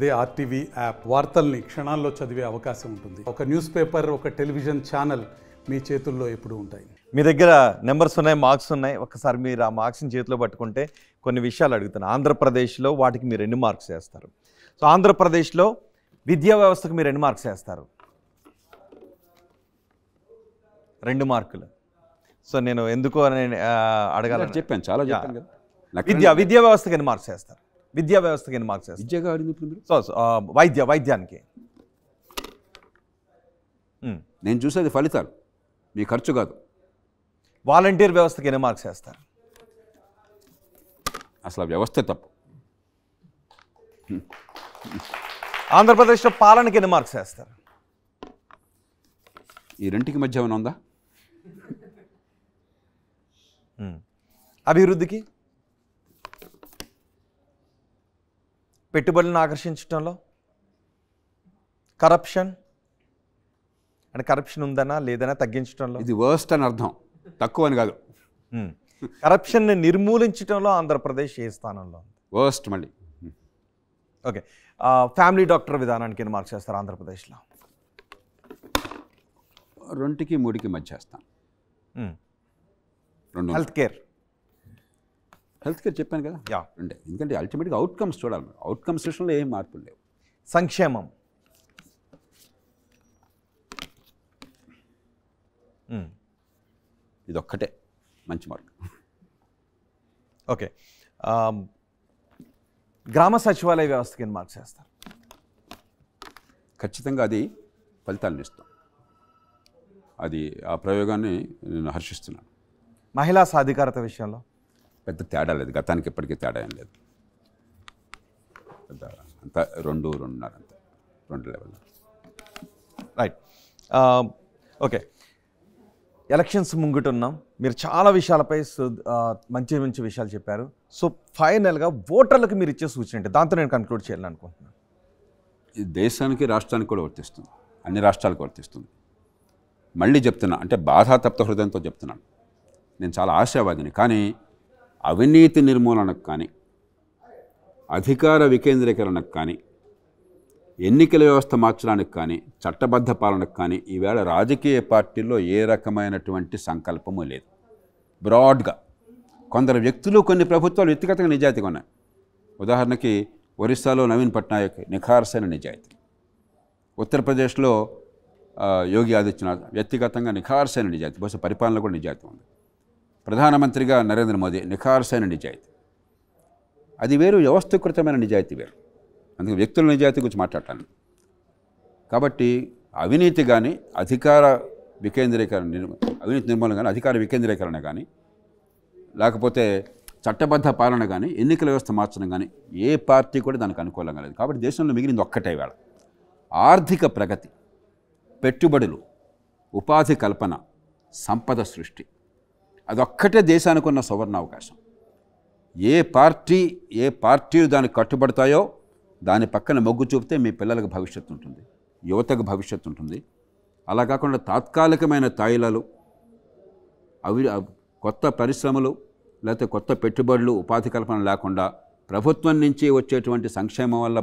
అదే RTV app వార్తల్ని క్షణాల్లో చదివే అవకాశం ఉంటుంది. ఒక న్యూస్ పేపర్, ఒక టెలివిజన్ ఛానల్ మీ చేతుల్లో ఎప్పుడూ ఉంటాయి. మీ దగ్గర నెంబర్స్ ఉన్నాయి, మార్క్స్ ఉన్నాయి. ఒకసారి మీరు ఆ మార్క్స్ని చేతిలో పట్టుకుంటే కొన్ని విషయాలు అడుగుతాను. ఆంధ్రప్రదేశ్లో వాటికి మీరు ఎన్ని మార్క్స్ వేస్తారు? సో ఆంధ్రప్రదేశ్లో విద్యా వ్యవస్థకు మీరు ఎన్ని మార్క్స్ వేస్తారు? 2 మార్కులు. సో నేను ఎందుకో నేను అడగాలని చెప్పాను, చాలా చెప్పాను కదా. విద్యా వ్యవస్థకి ఎన్ని మార్క్స్ వేస్తారు? విద్యా వ్యవస్థకి ఎన్ని మార్క్స్ వేస్తారు? విద్యగా అడిగింది ఇప్పుడు మీరు. సో వైద్యానికి నేను చూసేది ఫలితాలు, మీ ఖర్చు కాదు. వాలంటీర్ వ్యవస్థకి ఎన్ని మార్క్స్ వేస్తారు? అసలు వ్యవస్థ తప్పు. ఆంధ్రప్రదేశ్లో పాలనకి ఎన్ని మార్క్స్ వేస్తారు? ఈ రెంటికి మధ్య ఏమైనా ఉందా? అభివృద్ధికి, పెట్టుబడులను ఆకర్షించడంలో, కరప్షన్ అంటే కరప్షన్ ఉందనా లేదనా తగ్గించడంలో, ఇది వర్స్ట్ అని అర్థం, తక్కువ అని కాదు. కరప్షన్ని నిర్మూలించడంలో ఆంధ్రప్రదేశ్ ఏ స్థానంలో ఉంది? వర్స్ట్. మళ్ళీ ఓకే, ఫ్యామిలీ డాక్టర్ విధానానికి ఎన్ని మార్క్స్ వేస్తారు ఆంధ్రప్రదేశ్లో? 2కి 3కి మధ్య వేస్తాను. హెల్త్ కేర్ చెప్పాను కదా. అంటే ఎందుకంటే అల్టిమేట్గా అవుట్కమ్స్ చూడాలి. అవుట్కమ్స్ విషయంలో ఏం మార్పులు లేవు. సంక్షేమం ఇదొక్కటే మంచి మార్క్. ఓకే, గ్రామ సచివాలయ వ్యవస్థకి ఎన్ని మార్క్స్ వేస్తారు? ఖచ్చితంగా అది ఫలితాలను ఇస్తాం. అది ఆ ప్రయోగాన్ని నేను హర్షిస్తున్నాను. మహిళా సాధికారత విషయంలో పెద్ద తేడా లేదు, గతానికి ఇప్పటికీ తేడా ఏం లేదు. పెద్ద అంతా 2.5 అంతే, 2 లెవెల్. రైట్. ఓకే, ఎలక్షన్స్ ముంగిటున్నాం. మీరు చాలా విషయాలపై మంచి మంచి విషయాలు చెప్పారు. సో ఫైనల్గా ఓటర్లకు మీరు ఇచ్చే సూచన ఏంటి? దాంతో నేను కన్క్లూడ్ చేయాలని అనుకుంటున్నాను. ఇది దేశానికి, రాష్ట్రానికి కూడా వర్తిస్తుంది, అన్ని రాష్ట్రాలకు వర్తిస్తుంది. మళ్ళీ చెప్తున్నా, అంటే బాధాతప్త హృదయంతో చెప్తున్నాను. నేను చాలా ఆశావాదిని. కానీ అవినీతి నిర్మూలనకు కానీ, అధికార వికేంద్రీకరణకు కానీ, ఎన్నికల వ్యవస్థ మార్చడానికి కానీ, చట్టబద్ధ పాలనకు కానీ ఈవేళ రాజకీయ పార్టీల్లో ఏ రకమైనటువంటి సంకల్పము లేదు. బ్రాడ్గా కొందరు వ్యక్తులు, కొన్ని ప్రభుత్వాలు వ్యక్తిగతంగా నిజాయితీగా ఉన్నాయి. ఉదాహరణకి ఒరిస్సాలో నవీన్ పట్నాయక్ నిఖార్సైన నిజాయితీ, ఉత్తరప్రదేశ్లో యోగి ఆదిత్యనాథ్ వ్యక్తిగతంగా నిఖార్సైన నిజాయితీ, బహుశా పరిపాలనలో కూడా నిజాయితీ ఉంది. ప్రధానమంత్రిగా నరేంద్ర మోదీ నిఖార్సైన నిజాయితీ. అది వేరు, వ్యవస్థీకృతమైన నిజాయితీ వేరు. అందుకే వ్యక్తుల నిజాయితీ గురించి మాట్లాడటాను. కాబట్టి అవినీతి కానీ, అధికార వికేంద్రీకరణ, అవినీతి నిర్మూలన కానీ, అధికార వికేంద్రీకరణ కానీ, లేకపోతే చట్టబద్ధ పాలన కానీ, ఎన్నికల వ్యవస్థ మార్చడం కానీ ఏ పార్టీ కూడా దానికి అనుకూలంగా లేదు. కాబట్టి దేశంలో మిగిలింది ఒక్కటే వేళ ఆర్థిక ప్రగతి, పెట్టుబడులు, ఉపాధి కల్పన, సంపద సృష్టి. అదొక్కటే దేశానికి ఉన్న సువర్ణ అవకాశం. ఏ పార్టీలు దానికి కట్టుబడతాయో దాని పక్కన మొగ్గు చూపితే మీ పిల్లలకు భవిష్యత్తు ఉంటుంది, యువతకు భవిష్యత్తు ఉంటుంది. అలా కాకుండా తాత్కాలికమైన తాయిలాలు, కొత్త పరిశ్రమలు, లేకపోతే కొత్త పెట్టుబడులు, ఉపాధి కల్పన లేకుండా ప్రభుత్వం నుంచి వచ్చేటువంటి సంక్షేమం వల్ల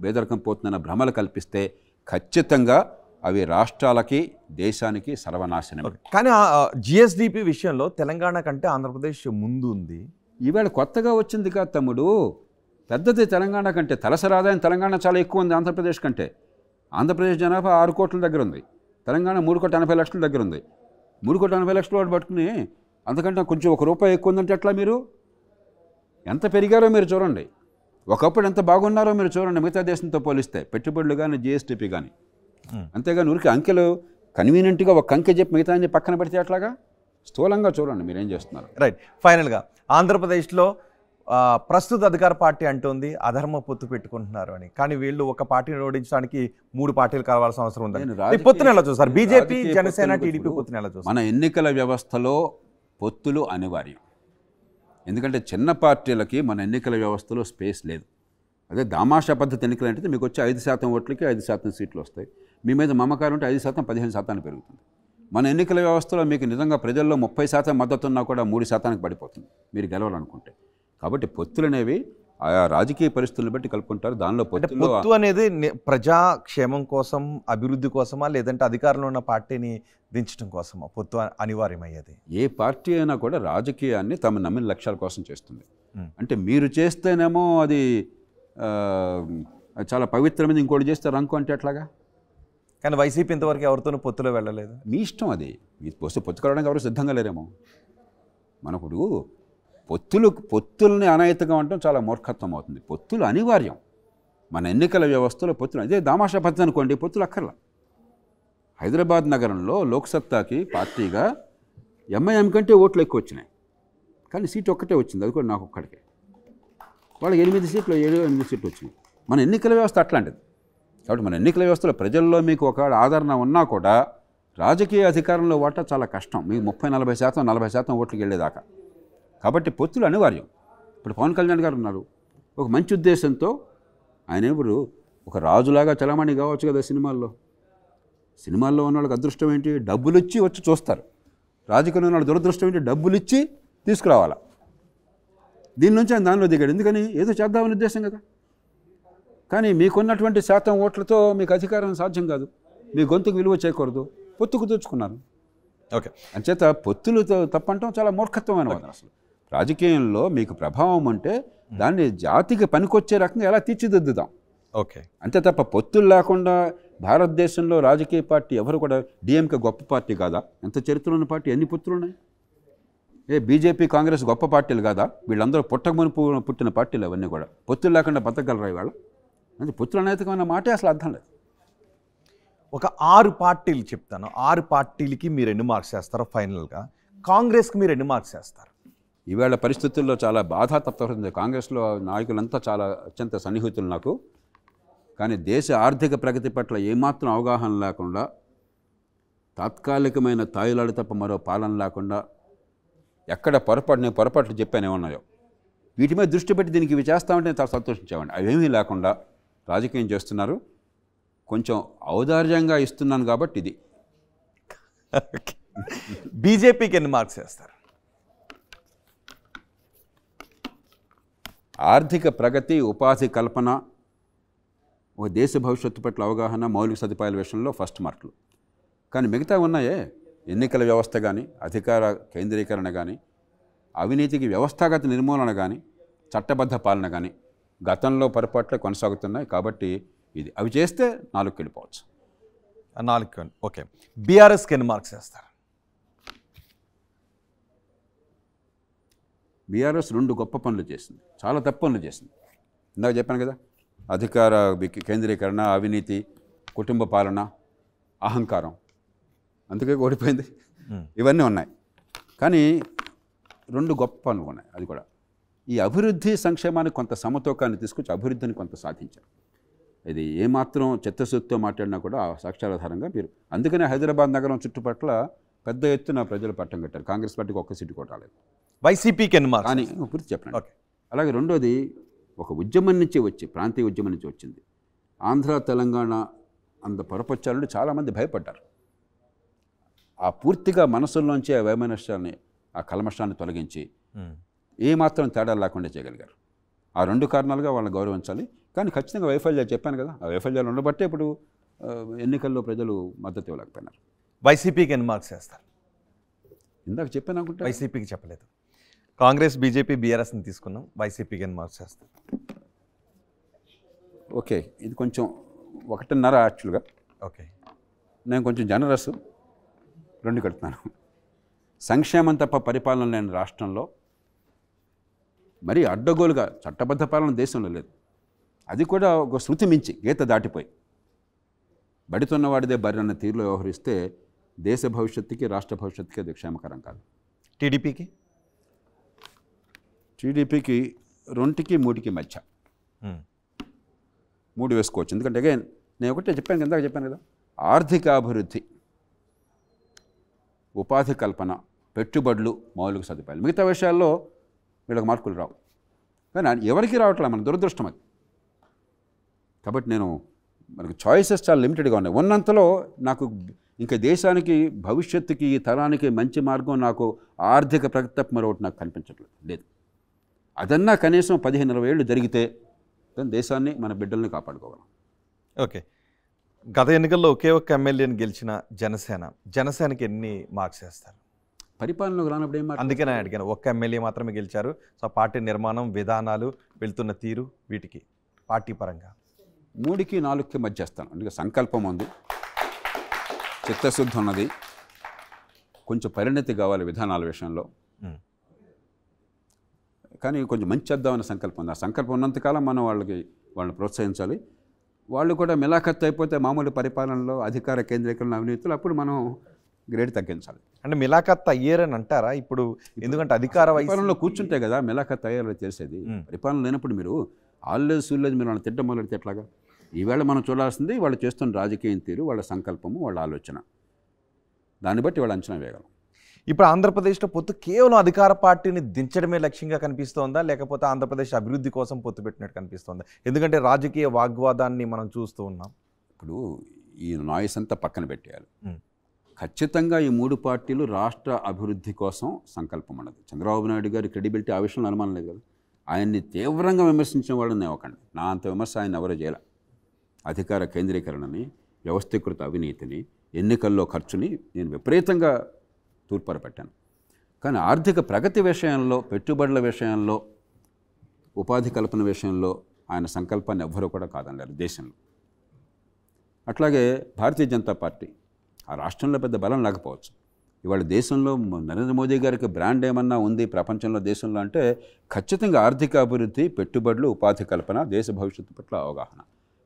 పేదరికం పోతుందన్న భ్రమలు కల్పిస్తే ఖచ్చితంగా అవి రాష్ట్రాలకి, దేశానికి సర్వనాశనం. కానీ జిఎస్డిపి విషయంలో తెలంగాణ కంటే ఆంధ్రప్రదేశ్ ముందు ఉంది. ఈవేళ కొత్తగా వచ్చింది కాదు తమ్ముడు, పెద్దది తెలంగాణ కంటే. తలసరి ఆదాయం తెలంగాణ చాలా ఎక్కువ ఉంది ఆంధ్రప్రదేశ్ కంటే. ఆంధ్రప్రదేశ్ జనాభా 6 కోట్ల దగ్గర ఉంది, తెలంగాణ 3,80,00,000 దగ్గర ఉంది. 3,80,00,000 వాడు పట్టుకుని అంతకంటే కొంచెం ₹1 ఎక్కువ ఉందంటే ఎట్లా? మీరు ఎంత పెరిగారో మీరు చూడండి, ఒకప్పుడు ఎంత బాగున్నారో మీరు చూడండి మిగతా దేశంతో పోలిస్తే, పెట్టుబడులు కానీ, జిఎస్డిపి కానీ. అంతేగాని ఊరికి అంకెలు కన్వీనియంట్గా ఒక అంకె చెప్పి మిగతా పక్కన పెడితే అట్లాగా స్థూలంగా చూడండి మీరేం చేస్తున్నారు. రైట్. ఫైనల్గా ఆంధ్రప్రదేశ్లో ప్రస్తుత అధికార పార్టీ అంటుంది అధర్మ పొత్తు పెట్టుకుంటున్నారు అని. కానీ వీళ్ళు ఒక పార్టీని ఓడించడానికి 3 పార్టీలు కావాల్సిన అవసరం ఉందని పొత్తుని ఎలా చూస్తారు? బీజేపీ, జనసేన, టీడీపీ పొత్తుని ఎలా చూస్తారు? మన ఎన్నికల వ్యవస్థలో పొత్తులు అనివార్యం. ఎందుకంటే చిన్న పార్టీలకి మన ఎన్నికల వ్యవస్థలో స్పేస్ లేదు. అదే దామాషా పద్ధతి ఎన్నికలు అంటే మీకు వచ్చే 5% ఓట్లకి 5% సీట్లు వస్తాయి. మీ మీద మమకారం ఉంటే 5% 15% పెరుగుతుంది. మన ఎన్నికల వ్యవస్థలో మీకు నిజంగా ప్రజల్లో 30% మద్దతు ఉన్నా కూడా 3%కి పడిపోతుంది మీరు గెలవాలనుకుంటే. కాబట్టి పొత్తులు అనేవి ఆయా రాజకీయ పరిస్థితులను బట్టి కలుపుకుంటారు. దానిలో పొత్తులో పొత్తు అనేది ప్రజా క్షేమం కోసం, అభివృద్ధి కోసమా, లేదంటే అధికారంలో ఉన్న పార్టీని దించడం కోసమా పొత్తు అనివార్యమయ్యేది? ఏ పార్టీ అయినా కూడా రాజకీయాన్ని తమ నమ్మిన లక్ష్యాల కోసం చేస్తుంది. అంటే మీరు చేస్తేనేమో అది చాలా పవిత్రమైనది, ఇంకోటి చేస్తే రంకు అంటే ఎట్లాగా? కానీ వైసీపీ ఇంతవరకు ఎవరితోనూ పొత్తులో వెళ్ళలేదు. మీ ఇష్టం అది. మీ వస్తే పొత్తు కలవడానికి ఎవరు సిద్ధంగా లేరేమో. మనప్పుడు పొత్తుల్ని అనాయత్తంగా ఉండటం చాలా మూర్ఖత్వం అవుతుంది. పొత్తులు అనివార్యం. మన ఎన్నికల వ్యవస్థలో పొత్తులు, అదే దామాషా పద్ధతి అనుకోండి, పొత్తులు అక్కర్లా. హైదరాబాద్ నగరంలో లోక్సత్తాకి పార్టీగా ఎంఐఎం కంటే ఓట్లు ఎక్కువ వచ్చినాయి, కానీ సీటు ఒక్కటే వచ్చింది, అది కూడా నాకు ఒక్కడికే. వాళ్ళకి 8 సీట్లు 7-8 సీట్లు వచ్చినాయి. మన ఎన్నికల వ్యవస్థ అట్లాంటిది. కాబట్టి మన ఎన్నికల వ్యవస్థలో ప్రజల్లో మీకు ఒక ఆదరణ ఉన్నా కూడా రాజకీయ అధికారంలో వాటా చాలా కష్టం. మీకు 30-40%, 40% ఓట్లకి వెళ్ళేదాకా. కాబట్టి పొత్తులు అనివార్యం. ఇప్పుడు పవన్ కళ్యాణ్ గారు ఉన్నారు, ఒక మంచి ఉద్దేశంతో ఆయన ఇప్పుడు ఒక రాజులాగా చలామణి కావచ్చు కదా సినిమాల్లో. సినిమాల్లో ఉన్న వాళ్ళకి అదృష్టం ఏంటి? డబ్బులు ఇచ్చి వచ్చి చూస్తారు. రాజకీయంలో ఉన్న వాళ్ళ దురదృష్టం ఏంటి? డబ్బులు ఇచ్చి తీసుకురావాలా. దీని నుంచి ఆయన దానిలో దిగాడు. ఎందుకని? ఏదో చేద్దామని ఉద్దేశం కదా. కానీ మీకున్నటువంటి శాతం ఓట్లతో మీకు అధికారం సాధ్యం కాదు, మీ గొంతుకు విలువ చేయకూడదు, పొత్తుకు తెచ్చుకున్నారు. ఓకే, అంచేత పొత్తులు తప్పంటాం చాలా మూర్ఖత్వమైన వాదన. అసలు రాజకీయంలో మీకు ప్రభావం ఉంటే దాన్ని జాతికి పనికొచ్చే రకంగా ఎలా తీర్చిదిద్దుదాం. ఓకే, అంతే తప్ప పొత్తులు లేకుండా భారతదేశంలో రాజకీయ పార్టీ ఎవరు కూడా, డిఎంకే గొప్ప పార్టీ కాదా? ఎంత చరిత్ర ఉన్న పార్టీ, ఎన్ని పొత్తులు ఉన్నాయి? బీజేపీ కాంగ్రెస్ గొప్ప పార్టీలు కాదా? వీళ్ళందరూ పుట్టకమునుపు పుట్టిన పార్టీలు అవన్నీ కూడా. పొత్తులు లేకుండా బతకగలరా ఇవాళ? అంటే పొత్తులు అనైతికమైన మాటే అసలు అర్థం లేదు. ఒక 6 పార్టీలు చెప్తాను. 6 పార్టీలకి మీరు ఎన్ని మార్క్స్ వేస్తారో ఫైనల్గా? కాంగ్రెస్కి మీరు ఎన్ని మార్క్స్ వేస్తారు? ఈవేళ పరిస్థితుల్లో చాలా బాధాతప్తమవుతుంది. కాంగ్రెస్లో నాయకులంతా చాలా అత్యంత సన్నిహితులు నాకు. కానీ దేశ ఆర్థిక ప్రగతి పట్ల ఏమాత్రం అవగాహన లేకుండా, తాత్కాలికమైన తాయిలాడు తప్ప మరో పాలన లేకుండా, ఎక్కడ నేను పొరపాట్లు చెప్పాను ఏమన్నాయో వీటి మీద దృష్టి పెట్టి దీనికి ఇవి చేస్తామంటే చాలా సంతోషించేవాడిని. అవేమీ లేకుండా రాజకీయం చేస్తున్నారు. కొంచెం ఔదార్యంగా ఇస్తున్నాను కాబట్టి ఇది. బీజేపీకి ఎన్ని మార్క్స్ వేస్తారు? ఆర్థిక ప్రగతి, ఉపాధి కల్పన, ఒక దేశ భవిష్యత్తు పట్ల అవగాహన, మౌలిక సదుపాయాల విషయంలో ఫస్ట్ మార్కులు. కానీ మిగతా ఉన్నాయే, ఎన్నికల వ్యవస్థ కానీ, అధికార కేంద్రీకరణ కానీ, అవినీతికి వ్యవస్థాగత నిర్మూలన కానీ, చట్టబద్ధ పాలన కానీ గతంలో పొరపాట్లే కొనసాగుతున్నాయి. కాబట్టి ఇది అవి చేస్తే 4కి వెళ్ళిపోవచ్చు. 4. ఓకే, బీఆర్ఎస్కి ఎన్ని మార్క్స్ వేస్తారు? బీఆర్ఎస్ 2 గొప్ప పనులు చేసింది, చాలా తప్పు పనులు చేసింది. ఇందాక చెప్పాను కదా, అధికార కేంద్రీకరణ, అవినీతి, కుటుంబ పాలన, అహంకారం, అందుకే ఓడిపోయింది. ఇవన్నీ ఉన్నాయి. కానీ 2 గొప్ప పనులు ఉన్నాయి. అది కూడా ఈ అభివృద్ధి సంక్షేమానికి కొంత సమతూకాన్ని తీసుకొచ్చి అభివృద్ధిని కొంత సాధించారు. ఇది ఏమాత్రం చిత్తశుద్ధితో మాట్లాడినా కూడా ఆ సాక్ష్యాధారంగా మీరు, అందుకనే హైదరాబాద్ నగరం చుట్టుపట్ల పెద్ద ఎత్తున ప్రజలు పట్టం కట్టారు. కాంగ్రెస్ పార్టీకి ఒక్క సీటు కూడా రాలేదు. వైసీపీకి ఎన్ని మార్క్స్? కానీ పూర్తి చెప్పండి. ఓకే, అలాగే రెండోది ఒక ఉద్యమం నుంచి వచ్చి, ప్రాంతీయ ఉద్యమం నుంచి వచ్చింది. ఆంధ్ర తెలంగాణ అంత పొరపచ్చాలని చాలామంది భయపడ్డారు. ఆ పూర్తిగా మనసుల్లోంచి ఆ వైమనస్యాన్ని, ఆ కల్మషాన్ని తొలగించి ఏమాత్రం తేడా లేకుండా చేయగలిగారు. ఆ 2 కారణాలుగా వాళ్ళని గౌరవించాలి. కానీ ఖచ్చితంగా వైఫల్యాలు చెప్పాను కదా, ఆ వైఫల్యాలు ఉండబట్టే ఇప్పుడు ఎన్నికల్లో ప్రజలు మద్దతు ఇవ్వలేకపోయినారు. వైసీపీకి ఎన్ని మార్క్స్ వేస్తారు? ఇందాక చెప్పాను అనుకుంటా. వైసీపీకి చెప్పలేదు. కాంగ్రెస్, బీజేపీ, బీఆర్ఎస్ని తీసుకున్నాం. వైసీపీకి ఎన్ని మార్క్స్ వేస్తారు? ఓకే, ఇది కొంచెం 1.5 యాక్చువల్గా. ఓకే, నేను కొంచెం జనరస్, 2 కడుతున్నాను. సంక్షేమం తప్ప పరిపాలన లేని రాష్ట్రంలో మరీ అడ్డగోలుగా చట్టబద్ధ పాలన దేశంలో లేదు. అది కూడా ఒక శృతి మించి గీత దాటిపోయి బడితున్నవాడిదే బరి అన్న తీరులో వ్యవహరిస్తే దేశ భవిష్యత్తుకి, రాష్ట్ర భవిష్యత్తుకి అది క్షేమకరం కాదు. టీడీపీకి 2కి 3కి మధ్య 3 వేసుకోవచ్చు. ఎందుకంటే అగైన్ నేను ఒకటే చెప్పాను, ఇందాక చెప్పాను కదా, ఆర్థిక అభివృద్ధి, ఉపాధి కల్పన, పెట్టుబడులు, మౌలిక సదుపాయాలు, మిగతా విషయాల్లో వీళ్ళకి మార్కులు రావు. కానీ ఎవరికి రావట్లేదు, మన దురదృష్టం అది. కాబట్టి మనకు చాయిసెస్ చాలా లిమిటెడ్గా ఉన్నాయి. ఉన్నంతలో నాకు ఇంకా దేశానికి, భవిష్యత్తుకి, ఈ తరానికి మంచి మార్గం నాకు ఆర్థిక ప్రగతి తప్ప మరొకటి నాకు కనిపించట్లేదు. లేదు, అదన్నా కనీసం 15-20 ఏళ్ళు జరిగితే దాని దేశాన్ని మన బిడ్డల్ని కాపాడుకోగలం. ఓకే, గత ఎన్నికల్లో ఒకే ఒక్క ఎమ్మెల్యేని గెలిచిన జనసేనకి ఎన్ని మార్క్స్ వేస్తారు? పరిపాలనలోకి రానప్పుడు ఏం అందుకే నేను అడిగాను, ఒక్క ఎమ్మెల్యే మాత్రమే గెలిచారు. సో పార్టీ నిర్మాణం, విధానాలు, వెళ్తున్న తీరు, వీటికి పార్టీ పరంగా 3కి 4కి మధ్య చేస్తాను. అందుకే సంకల్పం ఉంది, చిత్తశుద్ధి ఉన్నది, కొంచెం పరిణతి కావాలి విధానాల విషయంలో, కానీ కొంచెం మంచి చేద్దామనే సంకల్పం ఉంది. ఆ సంకల్పం ఉన్నంతకాలం మనం వాళ్ళని ప్రోత్సహించాలి. వాళ్ళు కూడా మిలాఖత్తు అయిపోతే మామూలు పరిపాలనలో అధికార కేంద్రీకరణ అవినీతులు అప్పుడు మనం గ్రేడ్ తగ్గించాలి. అంటే మిలాఖత్తు అయ్యారని అంటారా ఇప్పుడు? ఎందుకంటే అధికార పరిపాలనలో కూర్చుంటే కదా మిలాఖత్తు అయ్యారో తెలిసేది. పరిపాలన లేనప్పుడు మీరు ఆల్లేజ్ సూల్లేజ్ మీరు వాళ్ళని తిట్టం మొదలెడితే ఎట్లాగా? ఈవేళ మనం చూడాల్సింది వాళ్ళు చేస్తున్న రాజకీయం తీరు, వాళ్ళ సంకల్పము, వాళ్ళ ఆలోచన, దాన్ని బట్టి వాళ్ళు అంచనా వేయగలం. ఇప్పుడు ఆంధ్రప్రదేశ్లో పొత్తు కేవలం అధికార పార్టీని దించడమే లక్ష్యంగా కనిపిస్తోందా, లేకపోతే ఆంధ్రప్రదేశ్ అభివృద్ధి కోసం పొత్తు పెట్టినట్టు కనిపిస్తోందా? ఎందుకంటే రాజకీయ వాగ్వాదాన్ని మనం చూస్తూ ఉన్నాం. ఇప్పుడు ఈ నాయిస్ అంతా పక్కన పెట్టేయాలి. ఖచ్చితంగా ఈ 3 పార్టీలు రాష్ట్ర అభివృద్ధి కోసం సంకల్పం ఉన్నది. చంద్రబాబు నాయుడు గారి క్రెడిబిలిటీ ఆ విషయంలో అనుమానం లేదు కదా. ఆయన్ని తీవ్రంగా విమర్శించిన వాళ్ళని ఇవ్వకండి. నా అంత విమర్శ ఆయన ఎవరో చేయాల. అధికార కేంద్రీకరణని, వ్యవస్థీకృత అవినీతిని, ఎన్నికల్లో ఖర్చుని నేను విపరీతంగా తూర్పారపెట్టాను. కానీ ఆర్థిక ప్రగతి విషయంలో, పెట్టుబడుల విషయంలో, ఉపాధి కల్పన విషయంలో ఆయన సంకల్పాన్ని ఎవ్వరూ కూడా కాదనలేరు దేశంలో. అట్లాగే భారతీయ జనతా పార్టీ ఆ రాష్ట్రంలో పెద్ద బలం లేకపోవచ్చు. ఇవాళ దేశంలో నరేంద్ర మోదీ గారికి బ్రాండ్ ఏమన్నా ఉంది ప్రపంచంలో, దేశంలో అంటే ఖచ్చితంగా ఆర్థిక అభివృద్ధి, పెట్టుబడులు, ఉపాధి కల్పన, దేశ భవిష్యత్తు పట్ల అవగాహన.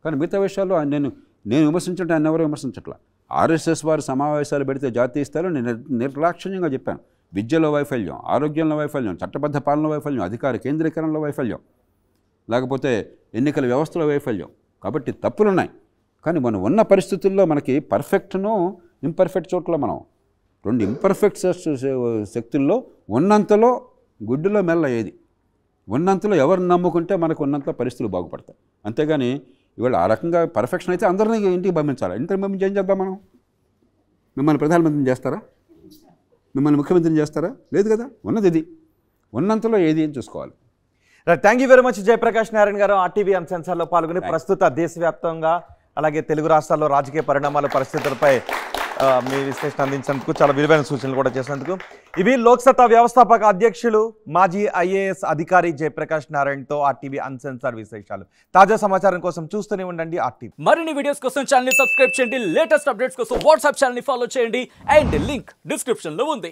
కానీ మిగతా విషయాల్లో నేను విమర్శించట్టు ఆయన ఎవరో విమర్శించట్లా. ఆర్ఎస్ఎస్ వారు సమావేశాలు పెడితే జాతీయ స్థాయిలో నేను నిర్లక్ష్యంగా చెప్పాను. విద్యలో వైఫల్యం, ఆరోగ్యంలో వైఫల్యం, చట్టబద్ధ పాలన వైఫల్యం, అధికార కేంద్రీకరణలో వైఫల్యం, లేకపోతే ఎన్నికల వ్యవస్థలో వైఫల్యం. కాబట్టి తప్పులున్నాయి. కానీ మనం ఉన్న పరిస్థితుల్లో మనకి పర్ఫెక్ట్ను ఇంపర్ఫెక్ట్ చోట్ల మనం 2 ఇంపర్ఫెక్ట్ శక్తుల్లో ఉన్నంతలో గుడ్డులో మెల్ల ఏది, ఉన్నంతలో ఎవరిని నమ్ముకుంటే మనకు ఉన్నంత పరిస్థితులు బాగుపడతాయి. అంతేగాని ఇవాళ ఆ రకంగా పర్ఫెక్షన్ అయితే అందరినీ ఇంటికి పంపించాలి. ఇంటికి పంపించి ఏం చేద్దాం మనం? మిమ్మల్ని ప్రధానమంత్రిని చేస్తారా? మిమ్మల్ని ముఖ్యమంత్రిని చేస్తారా? లేదు కదా. ఉన్నది ఇది, ఉన్నంతలో ఏది అని చూసుకోవాలి. Thank you very much Jayaprakash Narayana గారు ఆర్టీవీ అన్సెన్సర్లో పాల్గొని ప్రస్తుత దేశవ్యాప్తంగా అలాగే తెలుగు రాష్ట్రాల్లో రాజకీయ పరిణామాల పరిస్థితులపై మీ విశ్లేషణ అందించినందుకు, చాలా విలువైన సూచనలు కూడా చేసినందుకు. ఇవి లోక్సత్తా వ్యవస్థాపక అధ్యక్షులు, మాజీ IAS అధికారి జయప్రకాష్ నారాయణతో ఆర్టీవీ అన్సెన్సర్ విశేషాలు. తాజా సమాచారం కోసం చూస్తూనే ఉండండి ఆర్టీవీ. మరిన్ని వీడియోస్ కోసం ఛానల్ ని సబ్స్క్రైబ్ చేయండి, లేటెస్ట్ అప్డేట్స్ కోసం వాట్సాప్ ఛానల్ ని ఫాలో చేయండి, అండ్ లింక్ డిస్క్రిప్షన్ లో ఉంది.